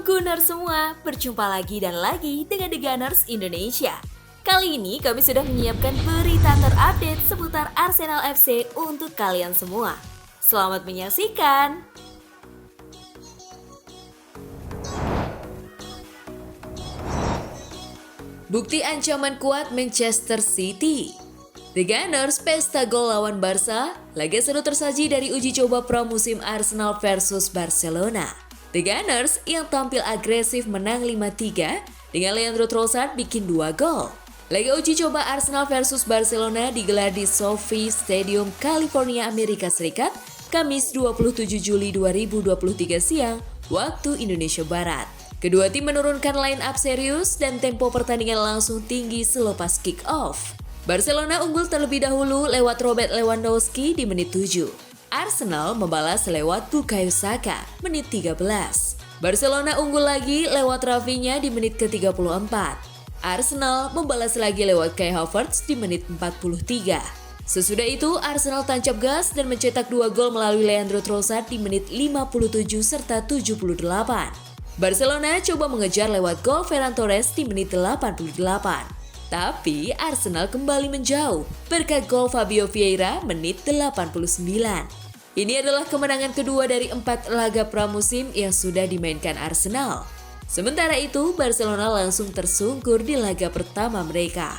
Gunners semua, berjumpa lagi dan lagi dengan The Gunners Indonesia. Kali ini kami sudah menyiapkan berita terupdate seputar Arsenal FC untuk kalian semua. Selamat menyaksikan! Bukti ancaman kuat Manchester City. The Gunners pesta gol lawan Barca, laga seru tersaji dari uji coba pramusim Arsenal versus Barcelona. The Gunners yang tampil agresif menang 5-3 dengan Leandro Trossard bikin 2 gol. Laga uji coba Arsenal versus Barcelona digelar di SoFi Stadium, California, Amerika Serikat, Kamis 27 Juli 2023 siang, waktu Indonesia Barat. Kedua tim menurunkan line up serius dan tempo pertandingan langsung tinggi selepas kick off. Barcelona unggul terlebih dahulu lewat Robert Lewandowski di menit 7. Arsenal membalas lewat Bukayo Saka menit 13. Barcelona unggul lagi lewat Rafinha di menit ke-34. Arsenal membalas lagi lewat Kai Havertz di menit 43. Sesudah itu Arsenal tancap gas dan mencetak 2 gol melalui Leandro Trossard di menit 57 serta 78. Barcelona coba mengejar lewat gol Ferran Torres di menit 88. Tapi Arsenal kembali menjauh berkat gol Fabio Vieira menit 89. Ini adalah kemenangan kedua dari 4 laga pramusim yang sudah dimainkan Arsenal. Sementara itu, Barcelona langsung tersungkur di laga pertama mereka.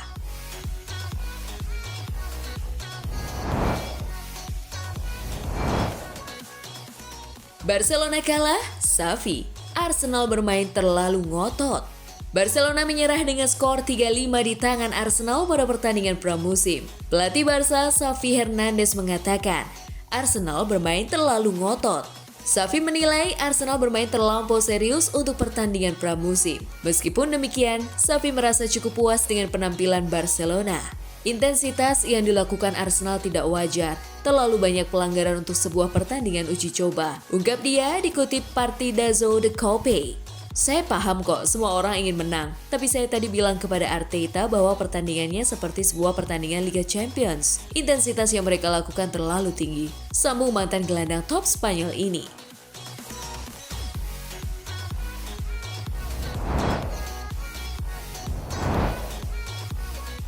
Barcelona kalah, Xavi. Arsenal bermain terlalu ngotot. Barcelona menyerah dengan skor 3-5 di tangan Arsenal pada pertandingan pramusim. Pelatih Barca, Xavi Hernandez mengatakan, Arsenal bermain terlalu ngotot. Xavi menilai Arsenal bermain terlampau serius untuk pertandingan pramusim. Meskipun demikian, Xavi merasa cukup puas dengan penampilan Barcelona. Intensitas yang dilakukan Arsenal tidak wajar, terlalu banyak pelanggaran untuk sebuah pertandingan uji coba. Ungkap dia dikutip Partidazo de Cope. Saya paham kok semua orang ingin menang, tapi saya tadi bilang kepada Arteta bahwa pertandingannya seperti sebuah pertandingan Liga Champions. Intensitas yang mereka lakukan terlalu tinggi, sambung mantan gelandang top Spanyol ini.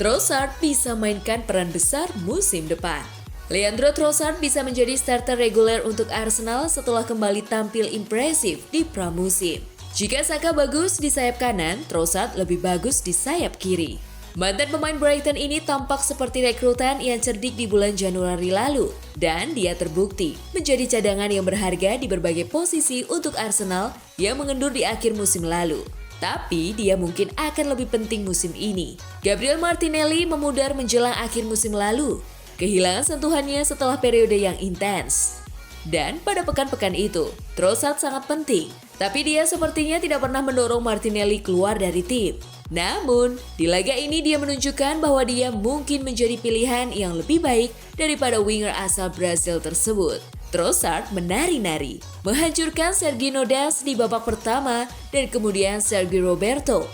Trossard bisa mainkan peran besar musim depan. Leandro Trossard bisa menjadi starter reguler untuk Arsenal setelah kembali tampil impresif di pramusim. Jika Saka bagus di sayap kanan, Trossard lebih bagus di sayap kiri. Mantan pemain Brighton ini tampak seperti rekrutan yang cerdik di bulan Januari lalu, dan dia terbukti menjadi cadangan yang berharga di berbagai posisi untuk Arsenal yang mengendur di akhir musim lalu. Tapi dia mungkin akan lebih penting musim ini. Gabriel Martinelli memudar menjelang akhir musim lalu, kehilangan sentuhannya setelah periode yang intens. Dan pada pekan-pekan itu, Trossard sangat penting. Tapi dia sepertinya tidak pernah mendorong Martinelli keluar dari tim. Namun, di laga ini dia menunjukkan bahwa dia mungkin menjadi pilihan yang lebih baik daripada winger asal Brasil tersebut. Trossard menari-nari, menghancurkan Sergio Des di babak pertama dan kemudian Sergio Roberto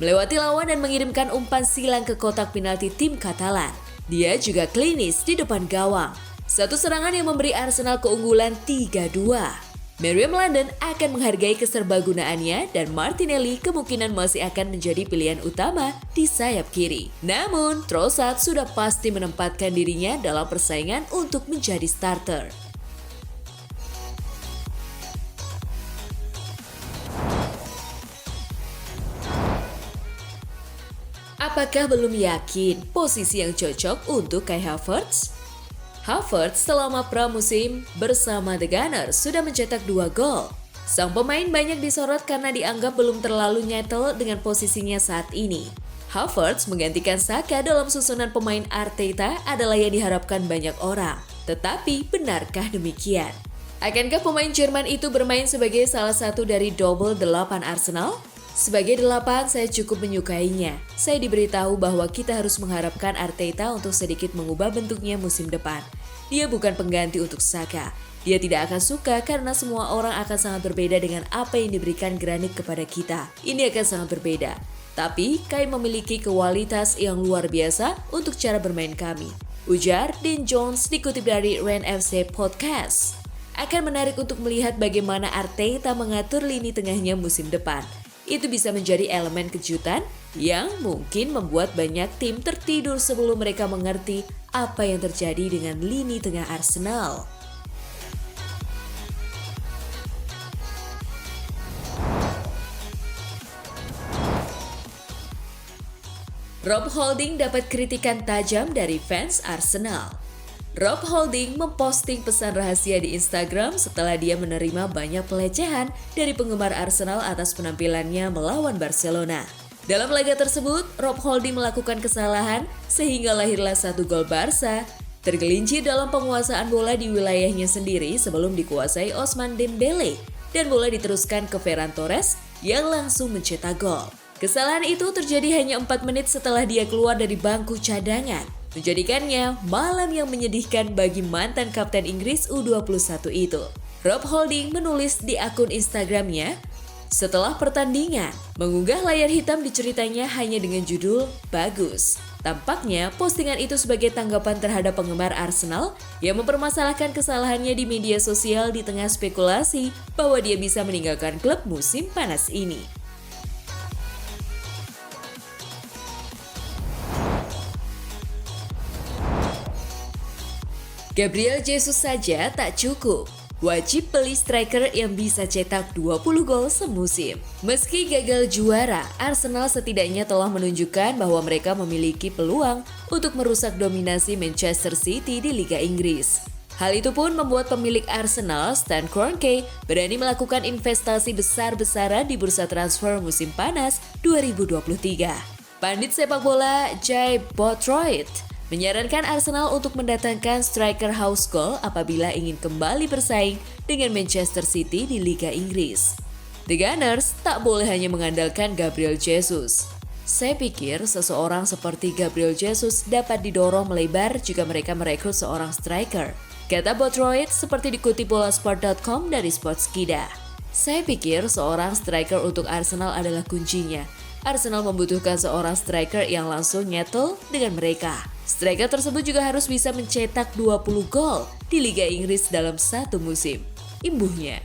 melewati lawan dan mengirimkan umpan silang ke kotak penalti tim Katalan. Dia juga klinis di depan gawang. Satu serangan yang memberi Arsenal keunggulan 3-2. Meriam London akan menghargai keserbagunaannya dan Martinelli kemungkinan masih akan menjadi pilihan utama di sayap kiri. Namun, Trossard sudah pasti menempatkan dirinya dalam persaingan untuk menjadi starter. Apakah belum yakin posisi yang cocok untuk Kai Havertz? Havertz selama pramusim bersama The Gunners sudah mencetak 2 gol. Sang pemain banyak disorot karena dianggap belum terlalu nyetel dengan posisinya saat ini. Havertz menggantikan Saka dalam susunan pemain Arteta adalah yang diharapkan banyak orang. Tetapi benarkah demikian? Akankah pemain Jerman itu bermain sebagai salah satu dari double 8 Arsenal? Sebagai 8, saya cukup menyukainya. Saya diberitahu bahwa kita harus mengharapkan Arteta untuk sedikit mengubah bentuknya musim depan. Dia bukan pengganti untuk Saka. Dia tidak akan suka karena semua orang akan sangat berbeda dengan apa yang diberikan Granit kepada kita. Ini akan sangat berbeda. Tapi, Kai memiliki kualitas yang luar biasa untuk cara bermain kami. Ujar Dean Jones dikutip dari Ren FC Podcast. Akan menarik untuk melihat bagaimana Arteta mengatur lini tengahnya musim depan. Itu bisa menjadi elemen kejutan yang mungkin membuat banyak tim tertidur sebelum mereka mengerti apa yang terjadi dengan lini tengah Arsenal. Rob Holding dapat kritikan tajam dari fans Arsenal. Rob Holding memposting pesan rahasia di Instagram setelah dia menerima banyak pelecehan dari penggemar Arsenal atas penampilannya melawan Barcelona. Dalam laga tersebut, Rob Holding melakukan kesalahan sehingga lahirlah satu gol Barca, tergelincir dalam penguasaan bola di wilayahnya sendiri sebelum dikuasai Ousmane Dembele dan bola diteruskan ke Ferran Torres yang langsung mencetak gol. Kesalahan itu terjadi hanya 4 menit setelah dia keluar dari bangku cadangan, menjadikannya malam yang menyedihkan bagi mantan kapten Inggris U21 itu. Rob Holding menulis di akun Instagramnya, setelah pertandingan, mengunggah layar hitam di ceritanya hanya dengan judul "Bagus". Tampaknya postingan itu sebagai tanggapan terhadap penggemar Arsenal yang mempermasalahkan kesalahannya di media sosial di tengah spekulasi bahwa dia bisa meninggalkan klub musim panas ini. Gabriel Jesus saja tak cukup. Wajib beli striker yang bisa cetak 20 gol semusim. Meski gagal juara, Arsenal setidaknya telah menunjukkan bahwa mereka memiliki peluang untuk merusak dominasi Manchester City di Liga Inggris. Hal itu pun membuat pemilik Arsenal, Stan Kroenke, berani melakukan investasi besar-besaran di bursa transfer musim panas 2023. Pandit sepak bola Jay Boothroyd menyarankan Arsenal untuk mendatangkan striker house goal apabila ingin kembali bersaing dengan Manchester City di Liga Inggris. The Gunners tak boleh hanya mengandalkan Gabriel Jesus. Saya pikir seseorang seperti Gabriel Jesus dapat didorong melebar jika mereka merekrut seorang striker, kata Boothroyd seperti dikutip bolasport.com dari Sportskida. Saya pikir seorang striker untuk Arsenal adalah kuncinya. Arsenal membutuhkan seorang striker yang langsung nyetel dengan mereka. Striker tersebut juga harus bisa mencetak 20 gol di Liga Inggris dalam satu musim. Imbuhnya.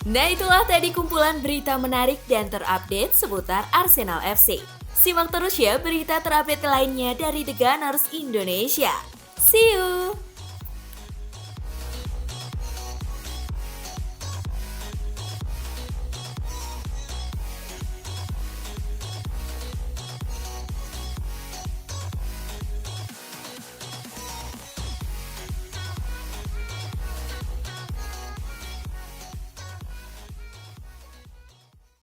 Nah, itulah tadi kumpulan berita menarik dan terupdate seputar Arsenal FC. Simak terus ya berita terupdate lainnya dari The Gunners Indonesia. See you!